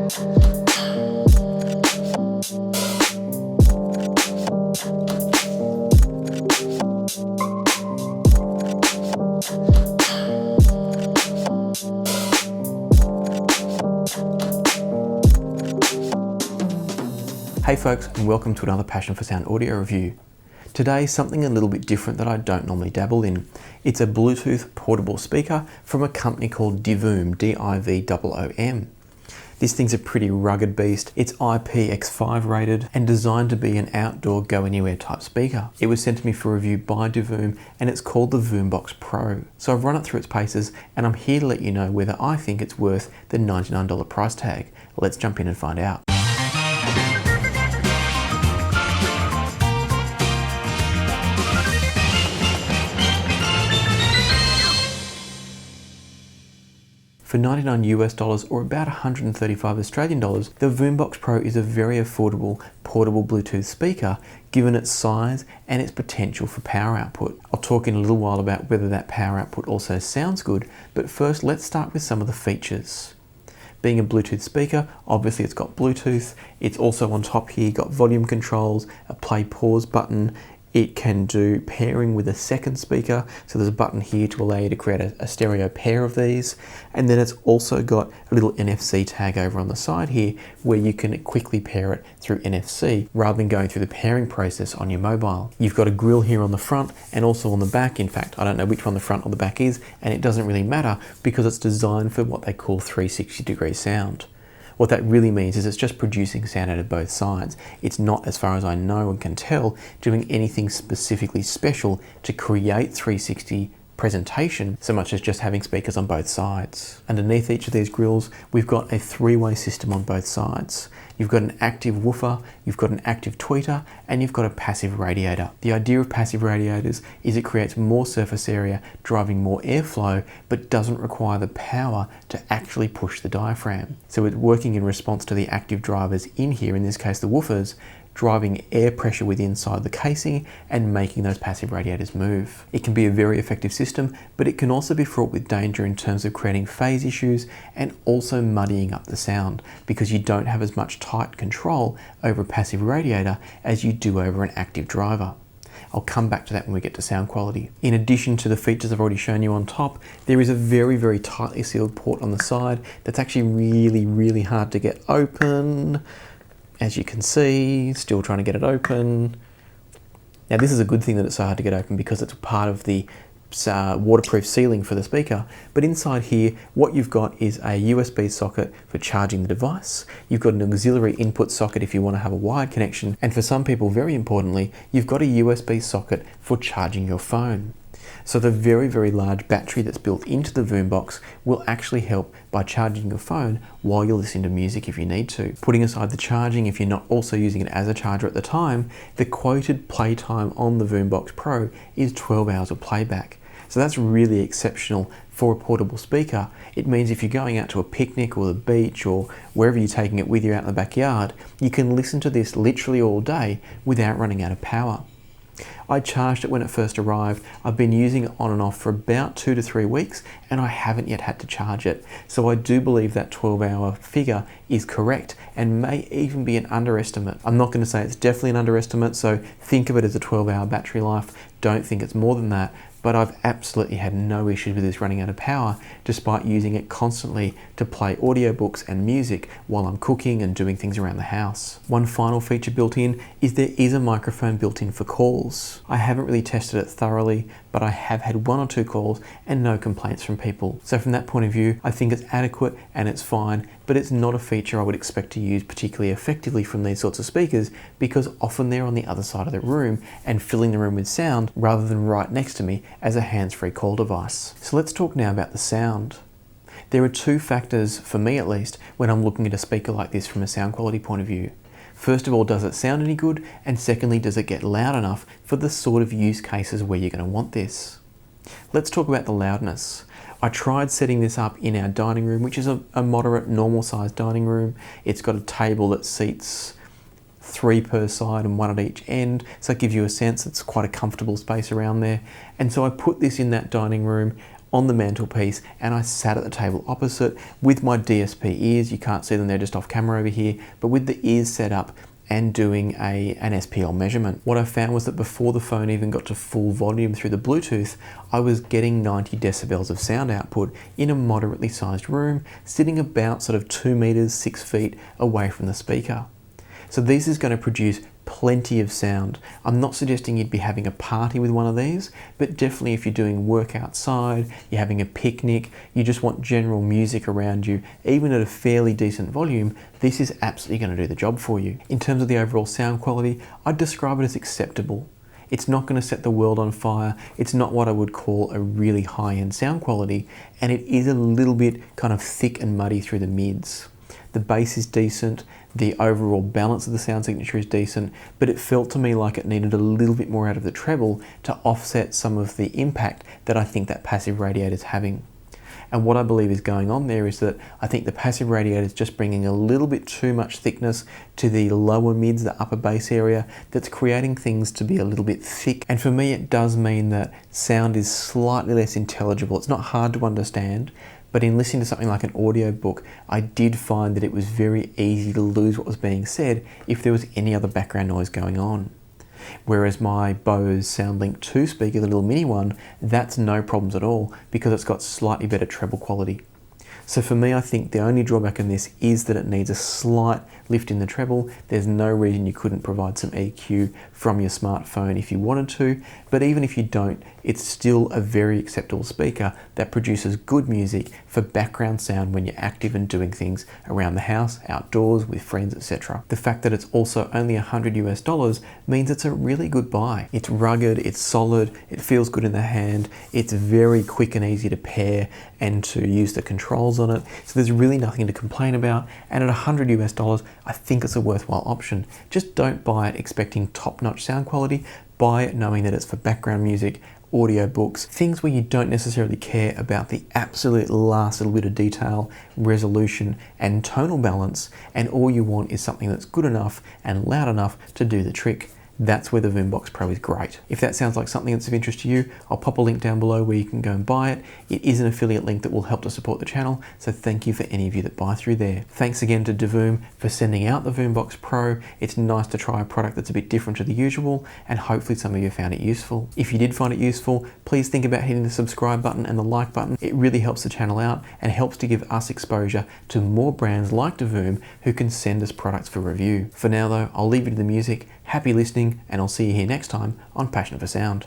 Hey folks, and welcome to another Passion for Sound audio review. Today, something a little bit different that I don't normally dabble in. It's a Bluetooth portable speaker from a company called Divoom, D-I-V-O-O-M. This thing's a pretty rugged beast. It's IPX5 rated and designed to be an outdoor go-anywhere type speaker. It was sent to me for review by Divoom and it's called the Voombox Pro. So I've run it through its paces and I'm here to let you know whether I think it's worth the $99 price tag. Let's jump in and find out. For 99 US dollars or about 135 Australian dollars, the Voombox Pro is a very affordable portable Bluetooth speaker given its size and its potential for power output. I'll talk in a little while about whether that power output also sounds good, but first let's start with some of the features. Being a Bluetooth speaker, obviously it's got Bluetooth. It's also on top here got volume controls, a play pause button. It can do pairing with a second speaker, so there's a button here to allow you to create a stereo pair of these. And then it's also got a little NFC tag over on the side here where you can quickly pair it through NFC rather than going through the pairing process on your mobile. You've got a grill here on the front and also on the back. In fact, I don't know which one the front or the back is, and it doesn't really matter because it's designed for what they call 360-degree sound. What that really means is it's just producing sound out of both sides. It's not, as far as I know and can tell, doing anything specifically special to create 360 presentation so much as just having speakers on both sides. Underneath each of these grills, we've got a three-way system on both sides. You've got an active woofer, you've got an active tweeter, and you've got a passive radiator. The idea of passive radiators is it creates more surface area, driving more airflow, but doesn't require the power to actually push the diaphragm. So it's working in response to the active drivers in here, in this case the woofers, driving air pressure within inside the casing and making those passive radiators move. It can be a very effective system, but it can also be fraught with danger in terms of creating phase issues and also muddying up the sound because you don't have as much tight control over a passive radiator as you do over an active driver. I'll come back to that when we get to sound quality. In addition to the features I've already shown you on top, there is a very, very tightly sealed port on the side that's actually really, really hard to get open. As you can see, still trying to get it open. Now this is a good thing that it's so hard to get open because it's part of the waterproof sealing for the speaker. But inside here, what you've got is a USB socket for charging the device. You've got an auxiliary input socket if you want to have a wired connection. And for some people, very importantly, you've got a USB socket for charging your phone. So the very, very large battery that's built into the Voombox will actually help by charging your phone while you're listening to music if you need to. Putting aside the charging, if you're not also using it as a charger at the time, the quoted playtime on the Voombox Pro is 12 hours of playback. So that's really exceptional for a portable speaker. It means if you're going out to a picnic or the beach or wherever you're taking it with you out in the backyard, you can listen to this literally all day without running out of power. I charged it when it first arrived. I've been using it on and off for about 2 to 3 weeks and I haven't yet had to charge it. So I do believe that 12-hour figure is correct and may even be an underestimate. I'm not going to say it's definitely an underestimate, so think of it as a 12-hour battery life. Don't think it's more than that. But I've absolutely had no issues with this running out of power despite using it constantly to play audiobooks and music while I'm cooking and doing things around the house. One final feature built in is there is a microphone built in for calls. I haven't really tested it thoroughly, but I have had 1 or 2 calls and no complaints from people. So from that point of view, I think it's adequate and it's fine, but it's not a feature I would expect to use particularly effectively from these sorts of speakers because often they're on the other side of the room and filling the room with sound rather than right next to me as a hands-free call device. So let's talk now about the sound. There are 2 factors, for me at least, when I'm looking at a speaker like this from a sound quality point of view. First of all, does it sound any good? And secondly, does it get loud enough for the sort of use cases where you're going to want this? Let's talk about the loudness. I tried setting this up in our dining room, which is a moderate, normal sized dining room. It's got a table that seats 3 per side and 1 at each end, so it gives you a sense it's quite a comfortable space around there. And so I put this in that dining room on the mantelpiece, and I sat at the table opposite with my DSP ears. You can't see them, they're just off camera over here, but with the ears set up and doing an SPL measurement. What I found was that before the phone even got to full volume through the Bluetooth, I was getting 90 decibels of sound output in a moderately sized room, sitting about sort of 2 meters, 6 feet away from the speaker. So this is going to produce plenty of sound. I'm not suggesting you'd be having a party with one of these, but definitely if you're doing work outside, you're having a picnic, you just want general music around you, even at a fairly decent volume, this is absolutely going to do the job for you. In terms of the overall sound quality, I'd describe it as acceptable. It's not going to set the world on fire. It's not what I would call a really high-end sound quality, and it is a little bit kind of thick and muddy through the mids. The bass is decent, the overall balance of the sound signature is decent, but it felt to me like it needed a little bit more out of the treble to offset some of the impact that I think that passive radiator is having. And what I believe is going on there is that I think the passive radiator is just bringing a little bit too much thickness to the lower mids, the upper bass area, that's creating things to be a little bit thick. And for me, it does mean that sound is slightly less intelligible. It's not hard to understand, but in listening to something like an audiobook, I did find that it was very easy to lose what was being said if there was any other background noise going on. Whereas my Bose SoundLink 2 speaker, the little mini one, that's no problems at all because it's got slightly better treble quality. So for me, I think the only drawback in this is that it needs a slight lift in the treble. There's no reason you couldn't provide some EQ from your smartphone if you wanted to, but even if you don't, it's still a very acceptable speaker that produces good music for background sound when you're active and doing things around the house, outdoors, with friends, etc. The fact that it's also only $100 means it's a really good buy. It's rugged, it's solid, it feels good in the hand, it's very quick and easy to pair and to use the controls on it. So there's really nothing to complain about. And at $100, I think it's a worthwhile option. Just don't buy it expecting top-notch sound quality. Buy it knowing that it's for background music, audiobooks, things where you don't necessarily care about the absolute last little bit of detail, resolution, and tonal balance, and all you want is something that's good enough and loud enough to do the trick. That's where the Voombox Pro is great. If that sounds like something that's of interest to you, I'll pop a link down below where you can go and buy it. It is an affiliate link that will help to support the channel, so thank you for any of you that buy through there. Thanks again to Divoom for sending out the Voombox Pro. It's nice to try a product that's a bit different to the usual, and hopefully some of you found it useful. If you did find it useful, please think about hitting the subscribe button and the like button. It really helps the channel out and helps to give us exposure to more brands like Divoom who can send us products for review. For now though, I'll leave you to the music. Happy listening, and I'll see you here next time on Passion for Sound.